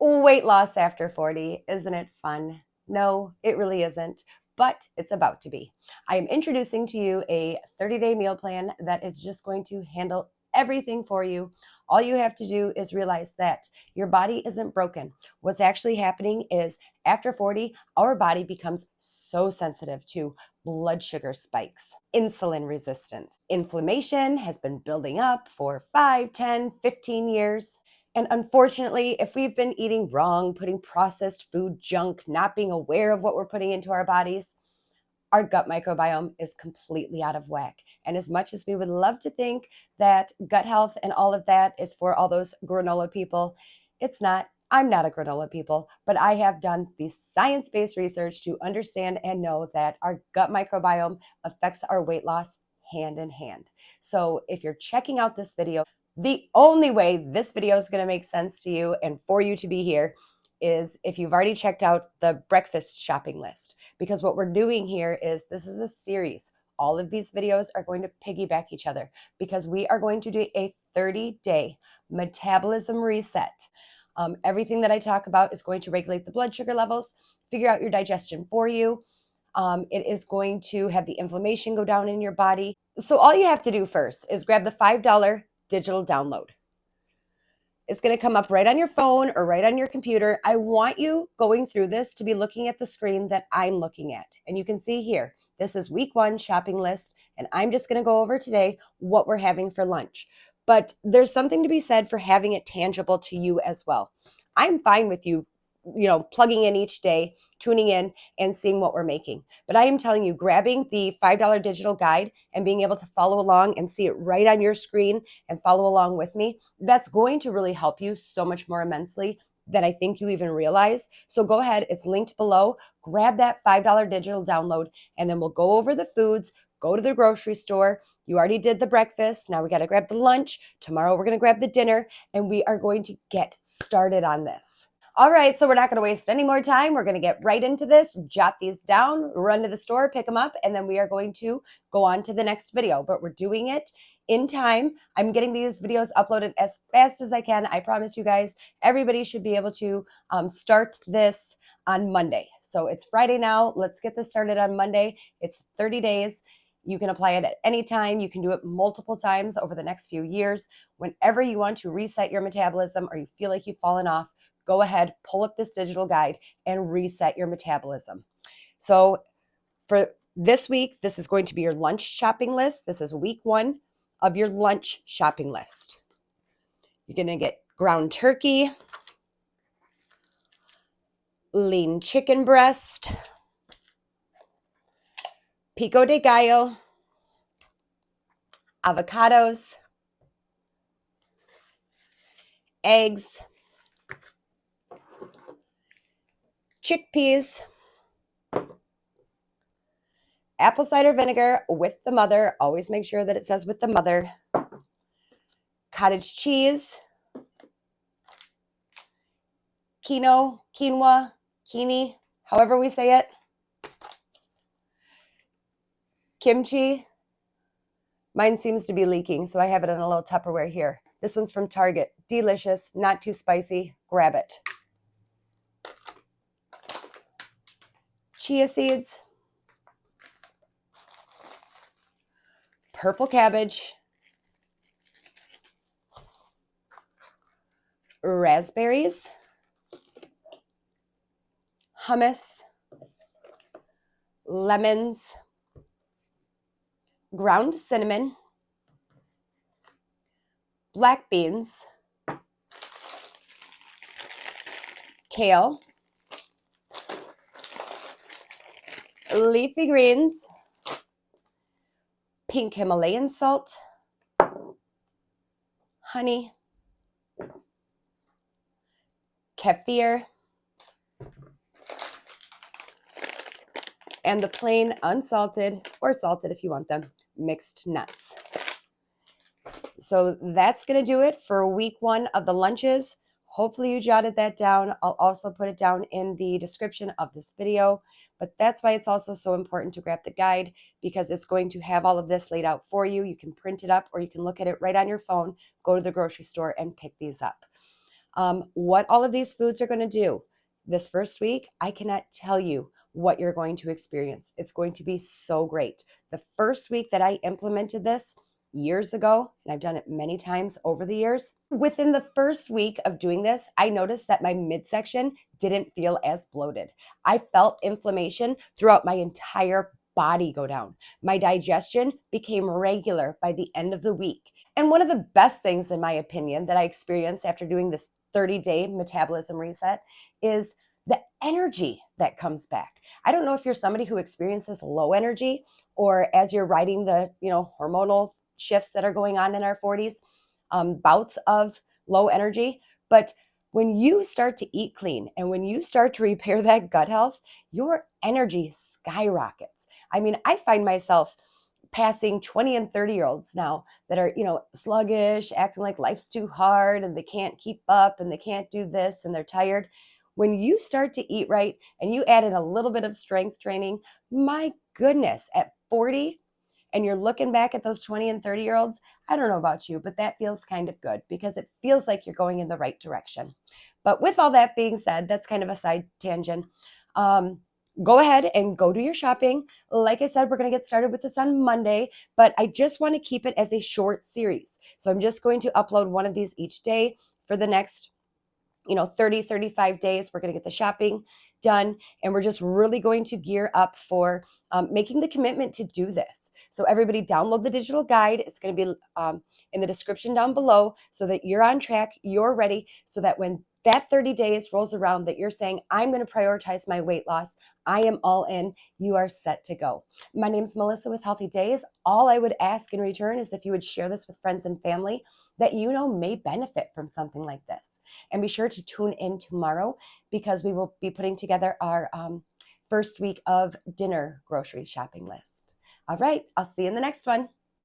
Weight loss after 40, isn't it fun? No, it really isn't, but it's about to be. I am introducing to you a 30-day meal plan that is just going to handle everything for you. All you have to do is realize that your body isn't broken. What's actually happening is after 40, our body becomes so sensitive to blood sugar spikes, insulin resistance. Inflammation has been building up for 5, 10, 15 years. And unfortunately, if we've been eating wrong, putting processed food junk, not being aware of what we're putting into our bodies, our gut microbiome is completely out of whack. And as much as we would love to think that gut health and all of that is for all those granola people, it's not. I'm not a granola people, but I have done the science-based research to understand and know that our gut microbiome affects our weight loss hand in hand. So if you're checking out this video, the only way this video is going to make sense to you and for you to be here is if you've already checked out the breakfast shopping list. Because what we're doing here is this is a series. All of these videos are going to piggyback each other because we are going to do a 30-day metabolism reset. Everything that I talk about is going to regulate the blood sugar levels, figure out your digestion for you. It is going to have the inflammation go down in your body. So all you have to do first is grab the $5 digital download. It's going to come up right on your phone or right on your computer. I want you going through this to be looking at the screen that I'm looking at. And you can see here, this is week 1 shopping list. And I'm just going to go over today what we're having for lunch. But there's something to be said for having it tangible to you as well. I'm fine with you, plugging in each day, tuning in and seeing what we're making. But I am telling you, grabbing the $5 digital guide and being able to follow along and see it right on your screen and follow along with me, that's going to really help you so much more immensely than I think you even realize. So go ahead, it's linked below. Grab that $5 digital download and then we'll go over the foods, go to the grocery store. You already did the breakfast. Now we got to grab the lunch. Tomorrow we're going to grab the dinner and we are going to get started on this. All right, so we're not going to waste any more time. We're going to get right into this, jot these down, run to the store, pick them up, and then we are going to go on to the next video. But we're doing it in time. I'm getting these videos uploaded as fast as I can. I promise you guys, everybody should be able to start this on Monday. So it's Friday now. Let's get this started on Monday. It's 30 days. You can apply it at any time. You can do it multiple times over the next few years. Whenever you want to reset your metabolism or you feel like you've fallen off, go ahead, pull up this digital guide and reset your metabolism. So for this week, this is going to be your lunch shopping list. This is week 1 of your lunch shopping list. You're going to get ground turkey, lean chicken breast, pico de gallo, avocados, eggs, chickpeas, apple cider vinegar with the mother. Always make sure that it says with the mother. Cottage cheese, quinoa, however we say it. Kimchi. Mine seems to be leaking, so I have it in a little Tupperware here. This one's from Target. Delicious, not too spicy. Grab it. Chia seeds, purple cabbage, raspberries, hummus, lemons, ground cinnamon, black beans, kale, leafy greens, pink Himalayan salt, honey, kefir, and the plain unsalted or salted if you want them, mixed nuts. So that's going to do it for week 1 of the lunches. Hopefully you jotted that down. I'll also put it down in the description of this video, but that's why it's also so important to grab the guide because it's going to have all of this laid out for you. You can print it up or you can look at it right on your phone, go to the grocery store and pick these up. what all of these foods are going to do this first week, I cannot tell you what you're going to experience. It's going to be so great. The first week that I implemented this years ago, and I've done it many times over the years, within the first week of doing this, I noticed that my midsection didn't feel as bloated. I felt inflammation throughout my entire body go down. My digestion became regular by the end of the week. And one of the best things, in my opinion, that I experienced after doing this 30-day metabolism reset is the energy that comes back. I don't know if you're somebody who experiences low energy, or as you're riding the hormonal shifts that are going on in our 40s, bouts of low energy. But when you start to eat clean and when you start to repair that gut health, your energy skyrockets. I mean, I find myself passing 20 and 30-year-olds now that are, sluggish, acting like life's too hard and they can't keep up and they can't do this and they're tired. When you start to eat right and you add in a little bit of strength training, my goodness, at 40, and you're looking back at those 20 and 30-year-olds, I don't know about you, but that feels kind of good because it feels like you're going in the right direction. But with all that being said, that's kind of a side tangent. Go ahead and go do your shopping. Like I said, we're going to get started with this on Monday, but I just want to keep it as a short series. So I'm just going to upload one of these each day for the next 30, 35 days. We're going to get the shopping done, and we're just really going to gear up for making the commitment to do this. So everybody download the digital guide. It's going to be in the description down below so that you're on track, you're ready, so that when that 30 days rolls around that you're saying, I'm going to prioritize my weight loss, I am all in, you are set to go. My name's Melissa with Healthy Daze. All I would ask in return is if you would share this with friends and family that may benefit from something like this. And be sure to tune in tomorrow because we will be putting together our first week of dinner grocery shopping list. All right, I'll see you in the next one.